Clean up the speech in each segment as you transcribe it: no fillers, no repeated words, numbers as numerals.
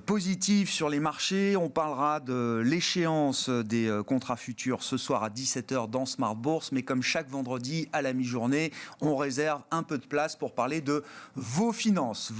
positive sur les marchés. On parlera de l'échéance des contrats futurs ce soir à 17h dans Smart Bourse. Mais comme chaque vendredi à la mi-journée, on réserve un peu de place pour parler de vos finances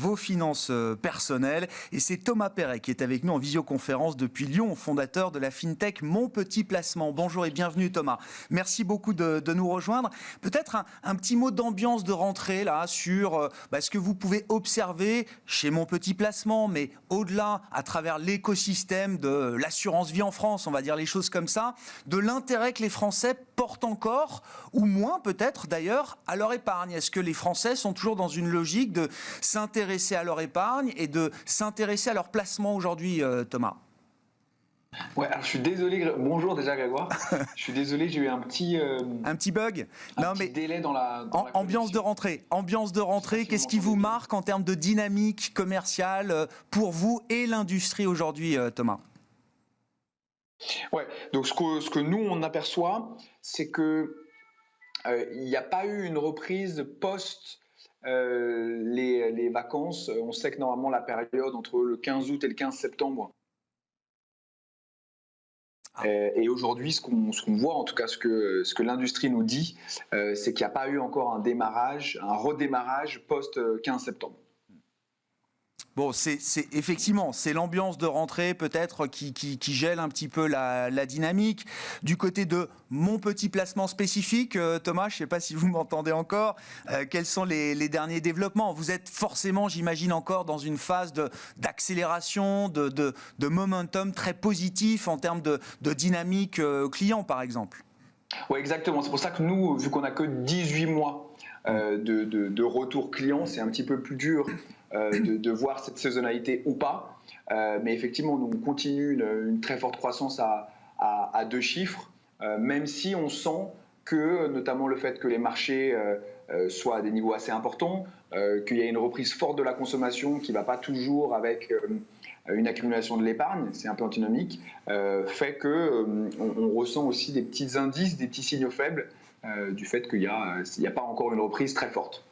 personnelles. Et c'est Thomas Perret qui est avec nous en visioconférence depuis Lyon, fondateur de la FinTech Mon Petit Placement. Bonjour et bienvenue Thomas. Merci beaucoup de nous rejoindre. Peut-être un petit mot d'ambiance de rentrée là sur ce que vous pouvez observer chez Mon Petit Placement, mais au-delà, à travers l'écosystème de l'assurance vie en France, on va dire les choses comme ça, de l'intérêt que les Français portent encore, ou moins peut-être d'ailleurs, à leur épargne. Est-ce que les Français sont toujours dans une logique de s'intéresser à leur épargne et de s'intéresser à leur placement aujourd'hui, Thomas ? Ouais, alors je suis désolé. Bonjour déjà Grégoire. Je suis désolé, j'ai eu un petit bug. Petit délai dans la ambiance de rentrée. Qu'est-ce qui vous marque en termes de dynamique commerciale pour vous et l'industrie aujourd'hui, Thomas ? Ouais. Donc ce que nous on aperçoit, c'est que il n'y a pas eu une reprise post les vacances. On sait que normalement la période entre le 15 août et le 15 septembre. Et aujourd'hui, ce qu'on voit, en tout cas ce que l'industrie nous dit, c'est qu'il n'y a pas eu encore un redémarrage post-15 septembre. Bon, c'est effectivement, c'est l'ambiance de rentrée peut-être qui gèle un petit peu la dynamique. Du côté de Mon Petit Placement spécifique, Thomas, je ne sais pas si vous m'entendez encore, quels sont les derniers développements ? Vous êtes forcément, j'imagine, encore dans une phase d'accélération, de momentum très positif en termes de dynamique client, par exemple. Oui, exactement. C'est pour ça que nous, vu qu'on n'a que 18 mois de retour client, c'est un petit peu plus dur de voir cette saisonnalité ou pas. Mais effectivement, nous, on continue une très forte croissance à 2 chiffres, même si on sent que, notamment le fait que les marchés soient à des niveaux assez importants, qu'il y a une reprise forte de la consommation qui ne va pas toujours avec une accumulation de l'épargne, c'est un peu antinomique, fait qu'on ressent aussi des petits indices, des petits signaux faibles du fait qu'il n'y a pas encore une reprise très forte.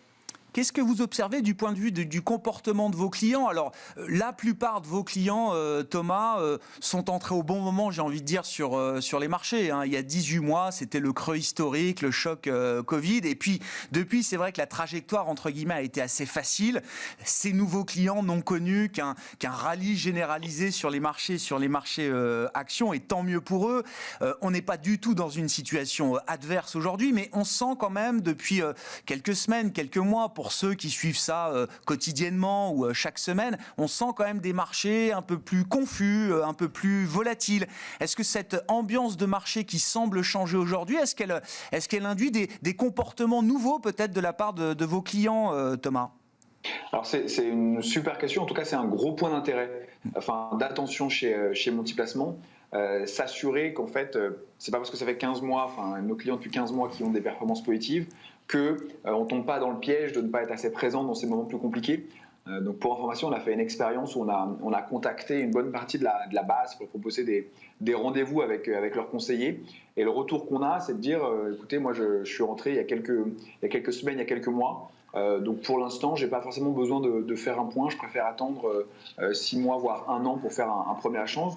Qu'est-ce que vous observez du point de vue du comportement de vos clients ? Alors, la plupart de vos clients, Thomas, sont entrés au bon moment, j'ai envie de dire, sur les marchés. Il y a 18 mois, c'était le creux historique, le choc Covid. Et puis, depuis, c'est vrai que la trajectoire, entre guillemets, a été assez facile. Ces nouveaux clients n'ont connu qu'un rallye généralisé sur les marchés actions, et tant mieux pour eux. On n'est pas du tout dans une situation adverse aujourd'hui, mais on sent quand même, depuis quelques semaines, quelques mois, pour ceux qui suivent ça quotidiennement ou chaque semaine, on sent quand même des marchés un peu plus confus, un peu plus volatiles. Est-ce que cette ambiance de marché qui semble changer aujourd'hui, est-ce qu'elle induit des comportements nouveaux peut-être de la part de vos clients, Thomas ? Alors c'est une super question, en tout cas c'est un gros point d'intérêt, d'attention chez Mon Petit Placement. S'assurer qu'en fait, c'est pas parce que ça fait 15 mois, nos clients depuis 15 mois qui ont des performances positives, qu'on ne tombe pas dans le piège de ne pas être assez présent dans ces moments plus compliqués. Donc pour information, on a fait une expérience où on a contacté une bonne partie de la base pour proposer des rendez-vous avec leurs conseillers. Et le retour qu'on a, c'est de dire, écoutez, moi je suis rentré il y a quelques semaines, il y a quelques mois. Donc pour l'instant, je n'ai pas forcément besoin de faire un point. Je préfère attendre 6 mois, voire 1 an pour faire un premier échange.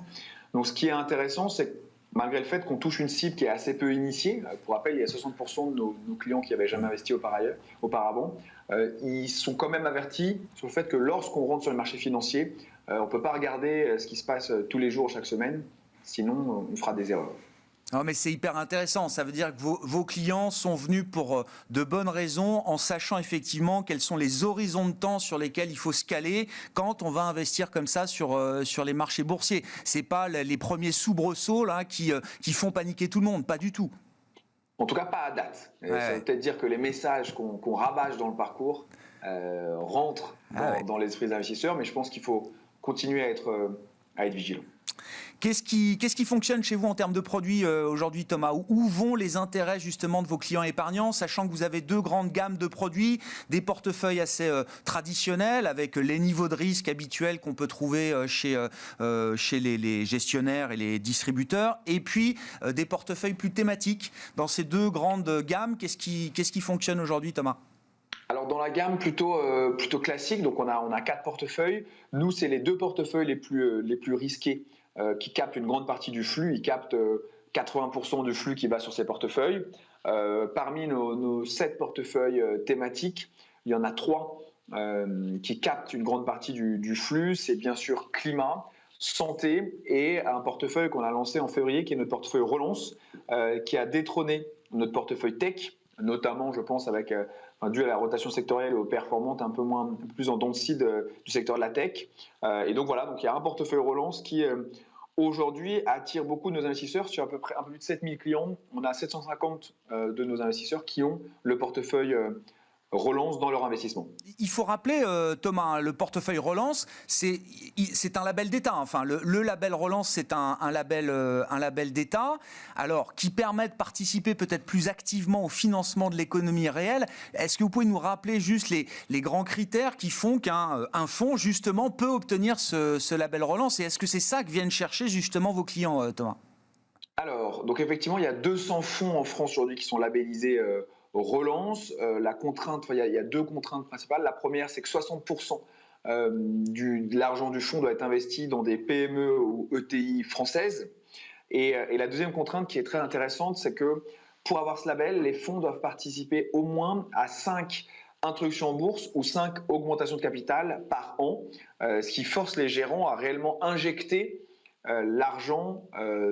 Donc ce qui est intéressant, c'est que malgré le fait qu'on touche une cible qui est assez peu initiée, pour rappel, il y a 60% de nos clients qui n'avaient jamais investi auparavant, ils sont quand même avertis sur le fait que lorsqu'on rentre sur le marché financier, on ne peut pas regarder ce qui se passe tous les jours, chaque semaine, sinon on fera des erreurs. Non, mais c'est hyper intéressant. Ça veut dire que vos clients sont venus pour de bonnes raisons, en sachant effectivement quels sont les horizons de temps sur lesquels il faut se caler quand on va investir comme ça sur les marchés boursiers. C'est pas les premiers soubresauts là qui font paniquer tout le monde, pas du tout. En tout cas, pas à date. Ouais. Ça veut peut-être dire que les messages qu'on rabâche dans le parcours rentrent dans l'esprit des investisseurs, mais je pense qu'il faut continuer à être vigilant. Qu'est-ce qui fonctionne chez vous en termes de produits aujourd'hui, Thomas ? Où vont les intérêts justement de vos clients épargnants, sachant que vous avez 2 grandes gammes de produits, des portefeuilles assez traditionnels avec les niveaux de risque habituels qu'on peut trouver chez les gestionnaires et les distributeurs, et puis des portefeuilles plus thématiques. Dans ces 2 grandes gammes, qu'est-ce qui fonctionne aujourd'hui, Thomas ? Alors Alors dans la gamme plutôt classique, donc on a 4 portefeuilles. Nous, c'est les 2 portefeuilles les plus risqués qui captent une grande partie du flux. Ils captent 80% du flux qui va sur ces portefeuilles. Parmi nos 7 portefeuilles thématiques, il y en a 3 qui captent une grande partie du flux. C'est bien sûr climat, santé et un portefeuille qu'on a lancé en février qui est notre portefeuille Relance, qui a détrôné notre portefeuille tech, notamment, je pense, dû à la rotation sectorielle et aux performantes un peu plus en dents de scie du secteur de la tech. Et donc voilà, donc il y a un portefeuille Relance qui aujourd'hui attire beaucoup de nos investisseurs. Sur à peu près un peu plus de 7000 clients, on a 750 de nos investisseurs qui ont le portefeuille Relance dans leur investissement. Il faut rappeler, Thomas, le portefeuille Relance, c'est un label d'État. Enfin, le label Relance, c'est un label d'État, alors qui permet de participer peut-être plus activement au financement de l'économie réelle. Est-ce que vous pouvez nous rappeler juste les grands critères qui font qu'un fonds, justement, peut obtenir ce label Relance? Et est-ce que c'est ça que viennent chercher, justement, vos clients, Thomas? Alors, donc effectivement, il y a 200 fonds en France aujourd'hui qui sont labellisés Relance. La contrainte, il y a 2 contraintes principales. La première, c'est que 60% de l'argent du fonds doit être investi dans des PME ou ETI françaises. Et la deuxième contrainte qui est très intéressante, c'est que pour avoir ce label, les fonds doivent participer au moins à 5 introductions en bourse ou 5 augmentations de capital par an, ce qui force les gérants à réellement injecter l'argent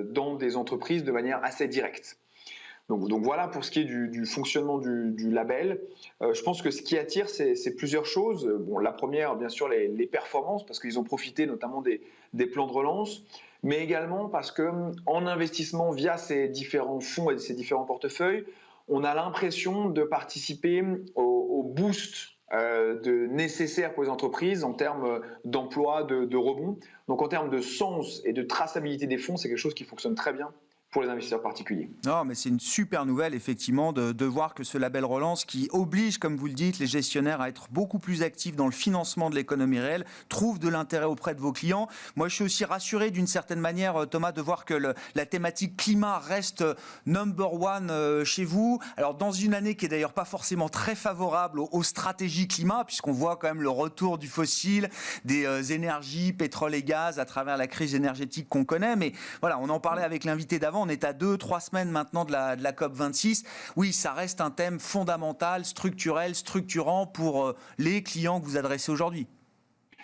dans des entreprises de manière assez directe. Donc voilà pour ce qui est du fonctionnement du label. Je pense que ce qui attire, c'est plusieurs choses. Bon, la première, bien sûr, les performances, parce qu'ils ont profité notamment des plans de relance, mais également parce qu'en investissement via ces différents fonds et ces différents portefeuilles, on a l'impression de participer au boost nécessaire pour les entreprises en termes d'emploi, de rebond. Donc en termes de sens et de traçabilité des fonds, c'est quelque chose qui fonctionne très bien pour les investisseurs particuliers. Non, mais c'est une super nouvelle, effectivement, de voir que ce label Relance, qui oblige, comme vous le dites, les gestionnaires à être beaucoup plus actifs dans le financement de l'économie réelle, trouve de l'intérêt auprès de vos clients. Moi, je suis aussi rassuré, d'une certaine manière, Thomas, de voir que la thématique climat reste number one chez vous. Alors, dans une année qui est d'ailleurs pas forcément très favorable aux stratégies climat, puisqu'on voit quand même le retour du fossile, des énergies, pétrole et gaz, à travers la crise énergétique qu'on connaît. Mais voilà, on en parlait avec l'invité d'avant. On est à 2-3 semaines maintenant de la COP26. Oui, ça reste un thème fondamental, structurel, structurant pour les clients que vous adressez aujourd'hui.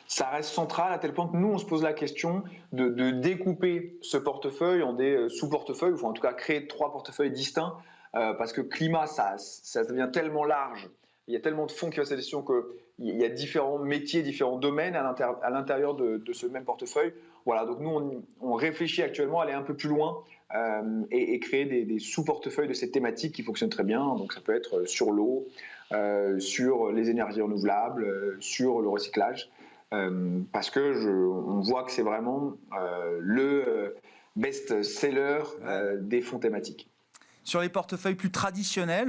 Ça reste central à tel point que nous, on se pose la question de découper ce portefeuille en des sous-portefeuilles, ou en tout cas créer 3 portefeuilles distincts, parce que climat, ça devient tellement large, il y a tellement de fonds qui ont cette question qu'il y a différents métiers, différents domaines à l'intérieur de ce même portefeuille. Voilà, donc nous, on réfléchit actuellement à aller un peu plus loin et créer des sous-portefeuilles de cette thématique qui fonctionnent très bien. Donc ça peut être sur l'eau, sur les énergies renouvelables, sur le recyclage. Parce que on voit que c'est vraiment le best-seller des fonds thématiques. Sur les portefeuilles plus traditionnels,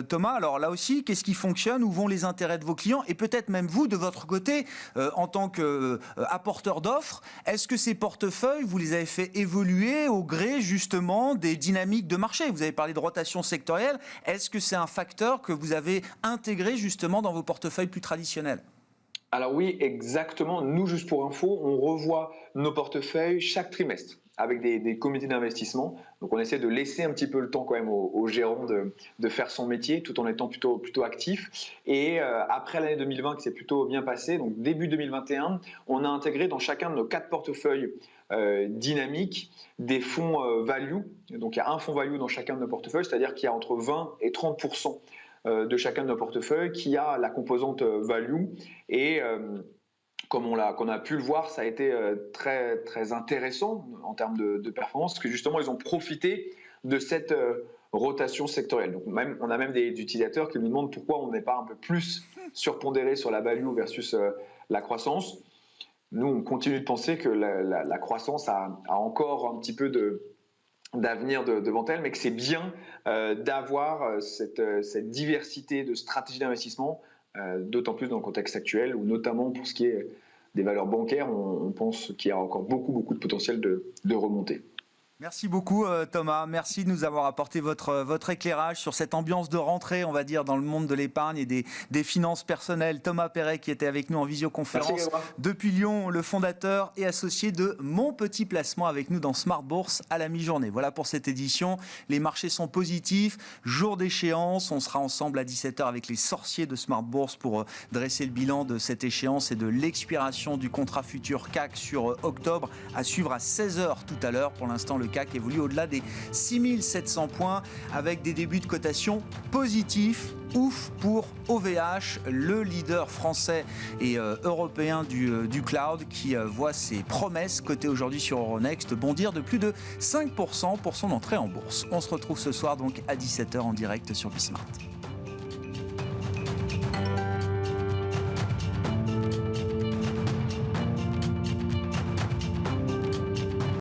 Thomas, alors là aussi, qu'est-ce qui fonctionne? Où vont les intérêts de vos clients? Et peut-être même vous, de votre côté, en tant qu'apporteur d'offres, est-ce que ces portefeuilles, vous les avez fait évoluer au gré justement des dynamiques de marché? Vous avez parlé de rotation sectorielle. Est-ce que c'est un facteur que vous avez intégré justement dans vos portefeuilles plus traditionnels? Alors oui, exactement. Nous, juste pour info, on revoit nos portefeuilles chaque trimestre avec des comités d'investissement. Donc on essaie de laisser un petit peu le temps quand même au gérant de faire son métier tout en étant plutôt actif. Et après l'année 2020 qui s'est plutôt bien passée, donc début 2021, on a intégré dans chacun de nos 4 portefeuilles dynamiques des fonds value. Donc il y a un fonds value dans chacun de nos portefeuilles, c'est-à-dire qu'il y a entre 20 et 30% de chacun de nos portefeuilles qui a la composante value. Et comme on a pu le voir, ça a été très, très intéressant en termes de performance, parce que justement, ils ont profité de cette rotation sectorielle. Donc on a même des utilisateurs qui nous demandent pourquoi on n'est pas un peu plus surpondéré sur la value versus la croissance. Nous, on continue de penser que la croissance a encore un petit peu d'avenir devant elle, mais que c'est bien d'avoir cette diversité de stratégies d'investissement, d'autant plus dans le contexte actuel, où notamment pour ce qui est des valeurs bancaires, on pense qu'il y a encore beaucoup de potentiel de remontée. Merci beaucoup Thomas, merci de nous avoir apporté votre éclairage sur cette ambiance de rentrée, on va dire, dans le monde de l'épargne et des finances personnelles. Thomas Perret qui était avec nous en visioconférence depuis Lyon, le fondateur et associé de Mon Petit Placement, avec nous dans Smart Bourse à la mi-journée. Voilà pour cette édition, les marchés sont positifs, jour d'échéance, on sera ensemble à 17h avec les sorciers de Smart Bourse pour dresser le bilan de cette échéance et de l'expiration du contrat futur CAC sur octobre, à suivre à 16h tout à l'heure. Pour l'instant, le CAC évolue au-delà des 6700 points avec des débuts de cotation positifs. Ouf pour OVH, le leader français et européen du cloud qui voit ses promesses cotées aujourd'hui sur Euronext bondir de plus de 5% pour son entrée en bourse. On se retrouve ce soir donc à 17h en direct sur Bismart.